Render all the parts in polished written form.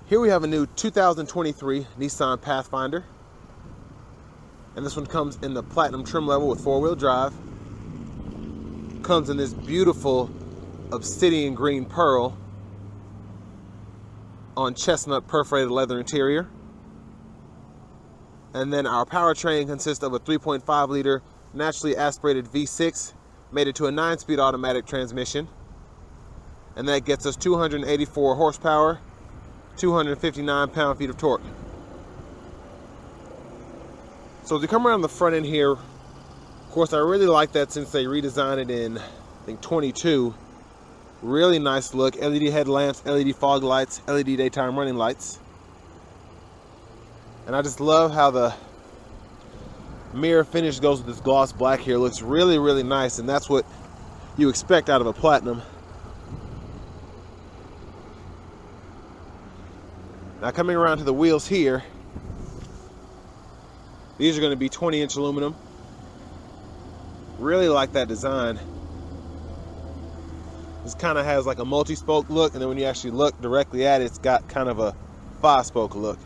Here we have a new 2023 Nissan Pathfinder. And this one comes in the platinum trim level with 4-wheel drive. Comes in this beautiful obsidian green pearl on chestnut perforated leather interior. And then our powertrain consists of a 3.5 liter naturally aspirated V6 mated to a 9-speed automatic transmission. And that gets us 284 horsepower, 259 pound-feet of torque. So as we come around the front end here, of course I really like that since they redesigned it in, I think, 22. Really nice look. LED headlamps, LED fog lights, LED daytime running lights. And I just love how the mirror finish goes with this gloss black here. It looks really, really nice, and that's what you expect out of a platinum. Now coming around to the wheels here, these are going to be 20-inch aluminum. Really like that design. This kind of has like a multi-spoke look, and then when you actually look directly at it, it's got kind of a 5-spoke look.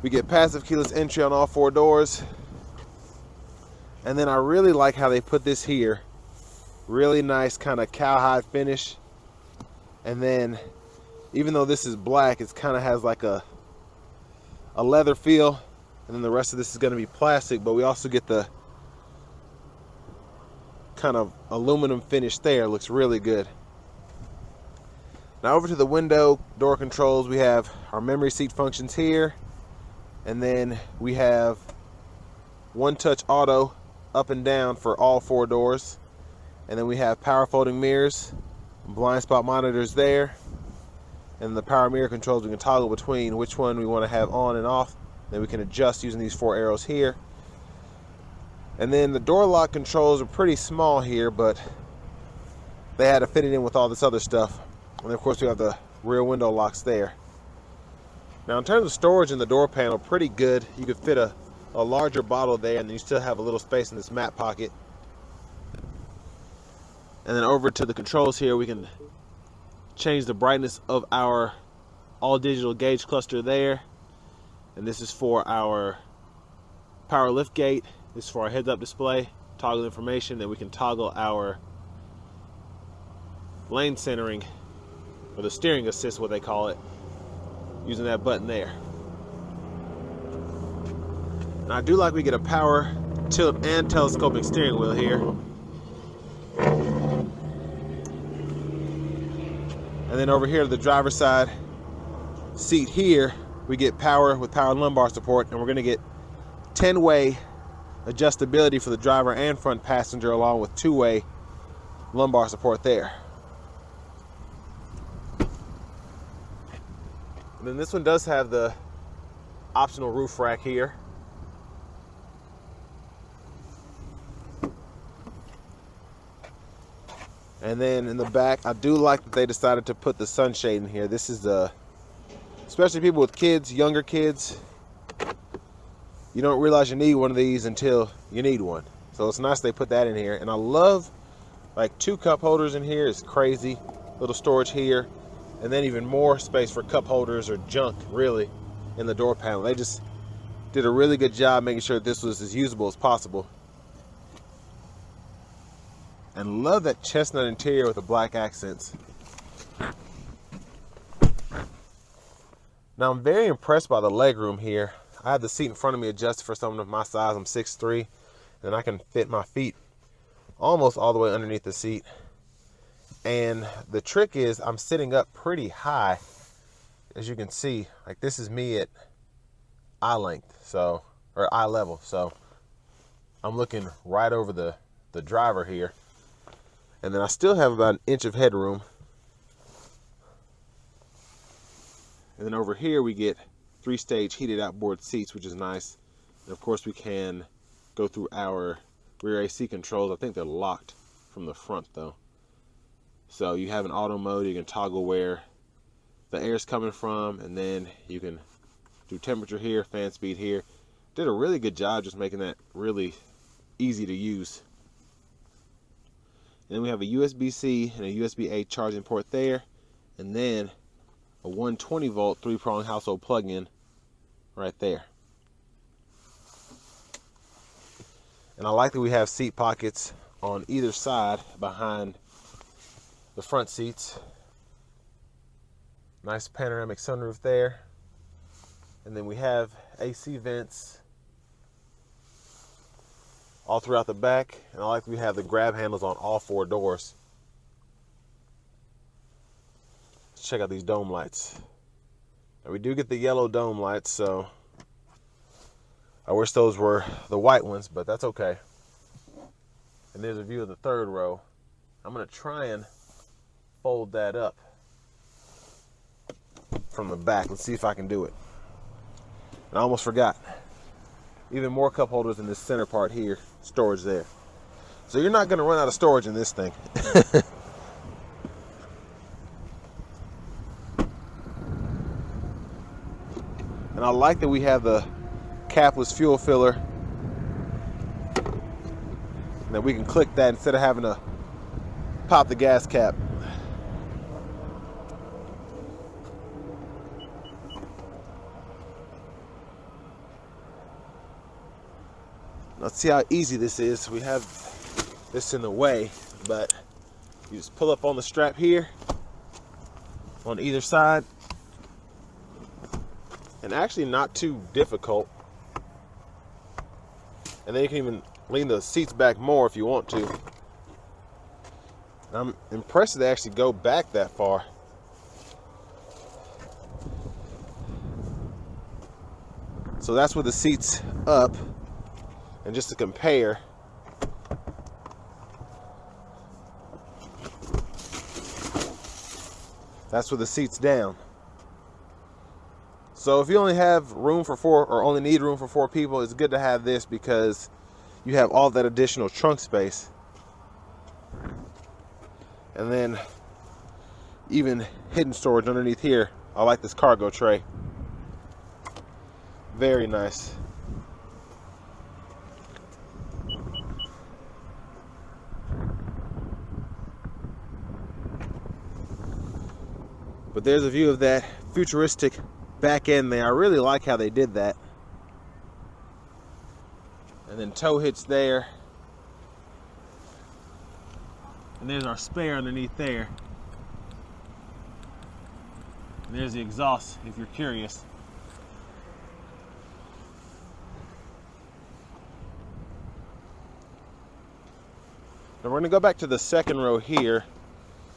We get passive keyless entry on all 4 doors. And then I really like how they put this here. Really nice kind of cowhide finish. And then even though this is black, it kind of has like a leather feel, and then the rest of this is going to be plastic, but we also get the kind of aluminum finish there. It looks really good. Now over to the window door controls, we have our memory seat functions here, and then we have one-touch auto up and down for all 4 doors, and then we have power folding mirrors, blind spot monitors there. And the power mirror controls, we can toggle between which one we want to have on and off. Then we can adjust using these 4 arrows here. And then the door lock controls are pretty small here, but they had to fit it in with all this other stuff. And of course we have the rear window locks there. Now in terms of storage in the door panel, pretty good. You could fit a larger bottle there, and then you still have a little space in this mat pocket. And then over to the controls here, we can change the brightness of our all digital gauge cluster there, and this is for our power lift gate. This is for our heads up display, toggle information. Then we can toggle our lane centering, or the steering assist, what they call it, using that button there. And I do like we get a power tilt and telescopic steering wheel here. And then over here to the driver's side seat here, we get power with power lumbar support, and we're going to get 10-way adjustability for the driver and front passenger, along with 2-way lumbar support there. And then this one does have the optional roof rack here. And then in the back, I do like that they decided to put the sunshade in here. This is especially people with kids, younger kids, you don't realize you need one of these until you need one. So it's nice they put that in here. And I love like 2 cup holders in here. It's crazy. Little storage here. And then even more space for cup holders or junk, really, in the door panel. They just did a really good job making sure this was as usable as possible. And love that chestnut interior with the black accents. Now I'm very impressed by the legroom here. I have the seat in front of me adjusted for someone of my size. I'm 6'3", and I can fit my feet almost all the way underneath the seat. And the trick is I'm sitting up pretty high. As you can see, like this is me at eye length, so, or eye level. So I'm looking right over the driver here. And then I still have about an inch of headroom. And then over here we get 3-stage heated outboard seats, which is nice. And of course we can go through our rear AC controls. I think they're locked from the front though. So you have an auto mode, you can toggle where the air is coming from, and then you can do temperature here, fan speed here. Did a really good job just making that really easy to use. And then we have a USB-C and a USB-A charging port there. And then a 120 volt 3-prong household plug-in right there. And I like that we have seat pockets on either side behind the front seats. Nice panoramic sunroof there. And then we have AC vents all throughout the back. And I like that we have the grab handles on all 4 doors. Let's check out these dome lights. Now we do get the yellow dome lights, so I wish those were the white ones, but that's okay. And there's a view of the 3rd row. I'm gonna try and fold that up from the back. Let's see if I can do it. And I almost forgot. Even more cup holders in this center part here, storage there. So you're not gonna run out of storage in this thing. And I like that we have the capless fuel filler, and that we can click that instead of having to pop the gas cap. Let's see how easy this is. We have this in the way, but you just pull up on the strap here on either side, and actually not too difficult. And then you can even lean the seats back more if you want to. I'm impressed that they actually go back that far. So that's with the seats up. And just to compare, that's with the seats down. So if you only have room for 4, or only need room for 4 people, it's good to have this because you have all that additional trunk space. And then even hidden storage underneath here. I like this cargo tray. Very nice. But there's a view of that futuristic back end there. I really like how they did that. And then tow hitch there. And there's our spare underneath there. And there's the exhaust if you're curious. Now we're going to go back to the 2nd row here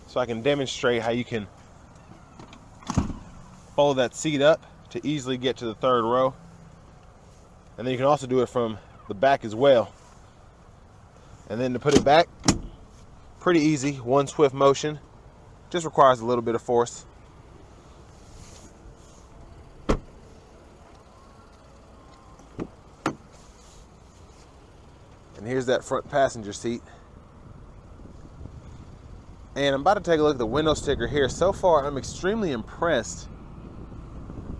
so I can demonstrate how you can fold that seat up to easily get to the 3rd row. And then you can also do it from the back as well. And then to put it back, pretty easy, one swift motion. Just requires a little bit of force. And here's that front passenger seat. And I'm about to take a look at the window sticker here. So far, I'm extremely impressed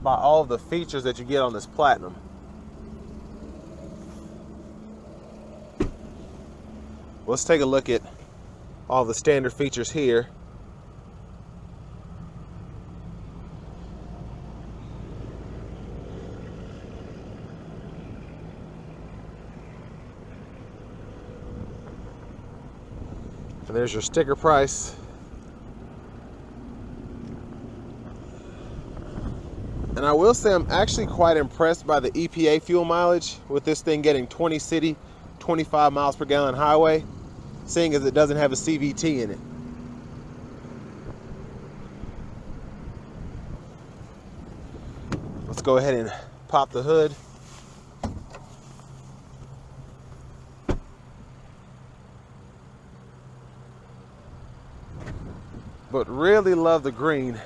by all of the features that you get on this Platinum. Let's take a look at all the standard features here. And there's your sticker price. And I will say I'm actually quite impressed by the EPA fuel mileage with this thing getting 20 city, 25 miles per gallon highway, seeing as it doesn't have a CVT in it. Let's go ahead and pop the hood. But really love the green.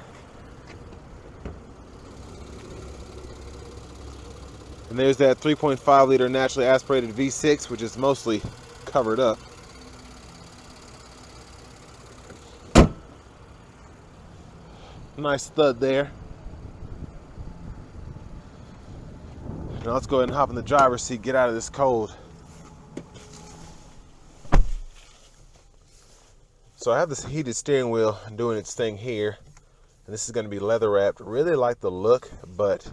And there's that 3.5 liter naturally aspirated V6, which is mostly covered up. Nice thud there. Now let's go ahead and hop in the driver's seat, get out of this cold. So I have this heated steering wheel doing its thing here. And this is going to be leather wrapped. Really like the look, but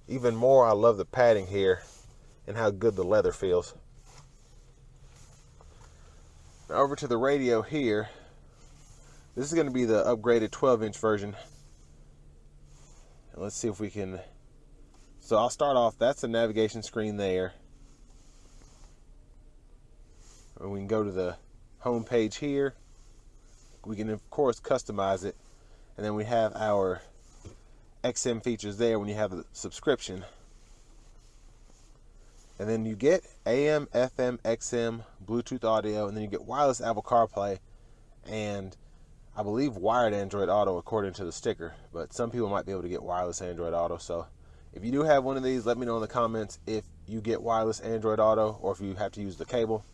even more I love the padding here and how good the leather feels. Now over to the radio here. This is going to be the upgraded 12-inch version. And let's see if we can... So I'll start off, that's the navigation screen there. And we can go to the home page here. We can of course customize it. And then we have our XM features there when you have the subscription. And then you get AM, FM, XM, Bluetooth audio, and then you get wireless Apple CarPlay, and I believe wired Android Auto according to the sticker, but some people might be able to get wireless Android Auto. So if you do have one of these, let me know in the comments if you get wireless Android Auto or if you have to use the cable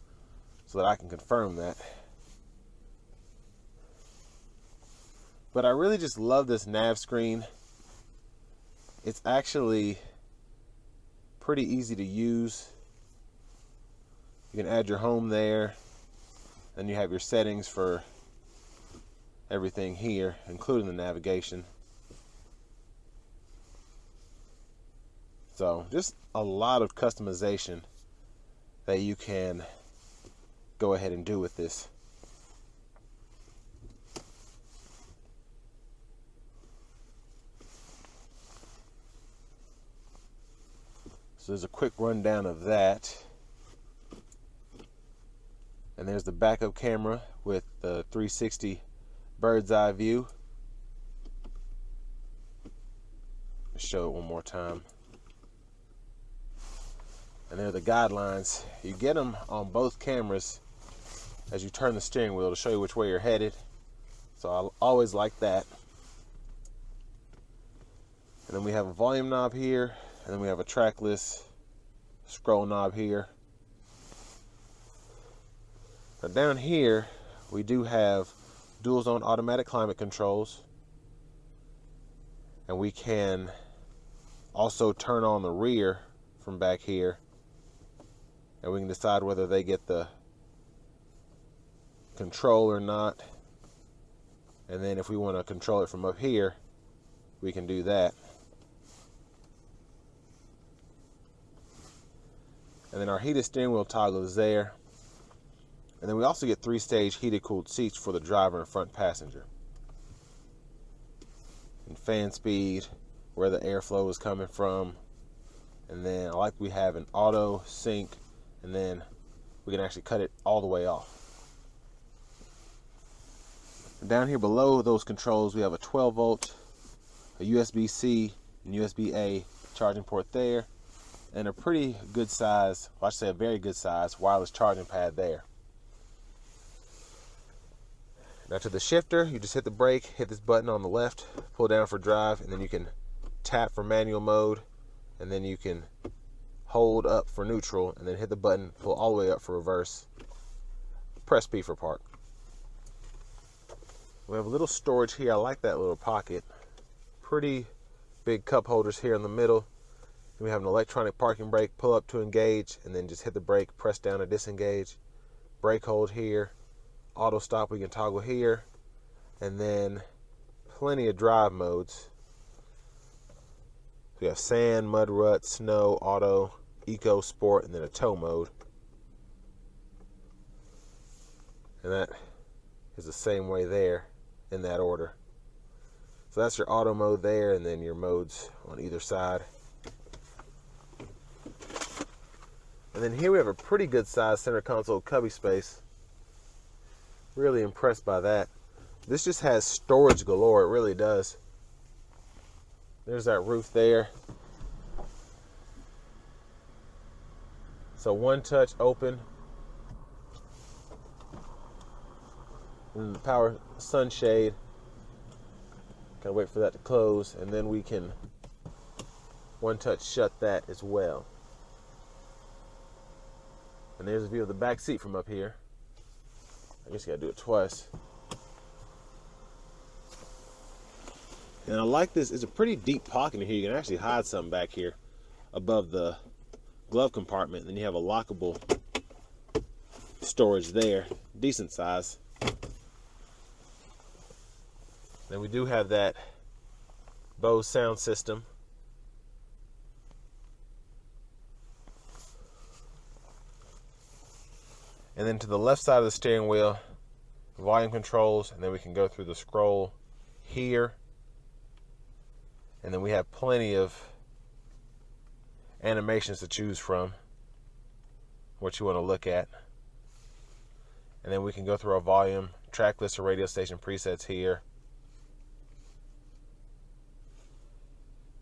so that I can confirm that. But I really just love this nav screen. It's actually pretty easy to use. You can add your home there, and you have your settings for everything here, including the navigation. So just a lot of customization that you can go ahead and do with this. So there's a quick rundown of that. And there's the backup camera with the 360 bird's eye view. Let's show it one more time. And there are the guidelines. You get them on both cameras as you turn the steering wheel to show you which way you're headed. So I always like that. And then we have a volume knob here. And then we have a track list scroll knob here. Now down here, we do have dual zone automatic climate controls. And we can also turn on the rear from back here. And we can decide whether they get the control or not. And then if we want to control it from up here, we can do that. And then our heated steering wheel toggle is there. And then we also get 3-stage heated cooled seats for the driver and front passenger. And fan speed, where the airflow is coming from. And then I like we have an auto sync, and then we can actually cut it all the way off. And down here below those controls, we have a 12 volt, a USB-C and USB-A charging port there. And a pretty good size, well, I should say a very good size, wireless charging pad there. Now to the shifter, you just hit the brake, hit this button on the left, pull down for drive, and then you can tap for manual mode, and then you can hold up for neutral, and then hit the button, pull all the way up for reverse, press P for park. We have a little storage here. I like that little pocket. Pretty big cup holders here in the middle. We have an electronic parking brake, pull up to engage, and then just hit the brake, press down to disengage. Brake hold here. Auto stop we can toggle here. And then plenty of drive modes. We have sand, mud, rut, snow, auto, eco, sport, and then a tow mode. And that is the same way there in that order. So that's your auto mode there, and then your modes on either side. And then here we have a pretty good size center console cubby space. Really impressed by that. This just has storage galore, it really does. There's that roof there. So one touch open. And the power sunshade. Gotta wait for that to close, and then we can one touch shut that as well. And there's a view of the back seat from up here. I guess you gotta do it twice. And I like this. It's a pretty deep pocket in here. You can actually hide something back here above the glove compartment. And then you have a lockable storage there. Decent size. Then we do have that Bose sound system. And then to the left side of the steering wheel, volume controls, and then we can go through the scroll here. And then we have plenty of animations to choose from, what you want to look at. And then we can go through our volume, track list, or radio station presets here.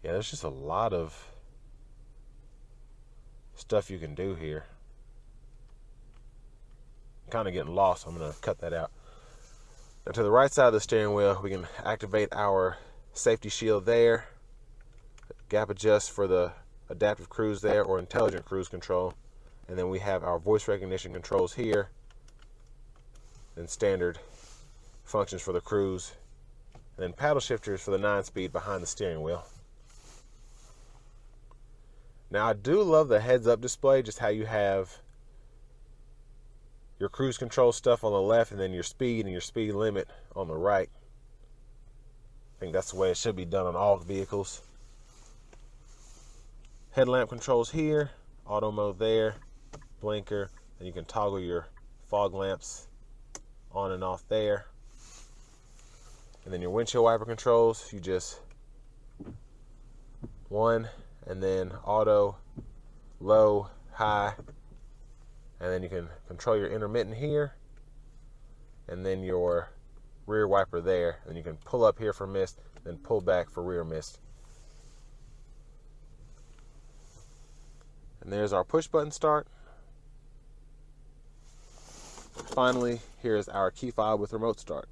Yeah, there's just a lot of stuff you can do here. I'm kind of getting lost, so I'm going to cut that out. Now to the right side of the steering wheel, we can activate our safety shield there, gap adjust for the adaptive cruise there, or intelligent cruise control. And then we have our voice recognition controls here, and standard functions for the cruise, and then paddle shifters for the 9-speed behind the steering wheel. Now I do love the heads-up display, just how you have your cruise control stuff on the left and then your speed and your speed limit on the right. I think that's the way it should be done on all vehicles. Headlamp controls here, auto mode there, blinker, and you can toggle your fog lamps on and off there. And then your windshield wiper controls, you just one, and then auto, low, high, and then you can control your intermittent here, and then your rear wiper there, and you can pull up here for mist, then pull back for rear mist. And there's our push button start. Finally, here's our key fob with remote start.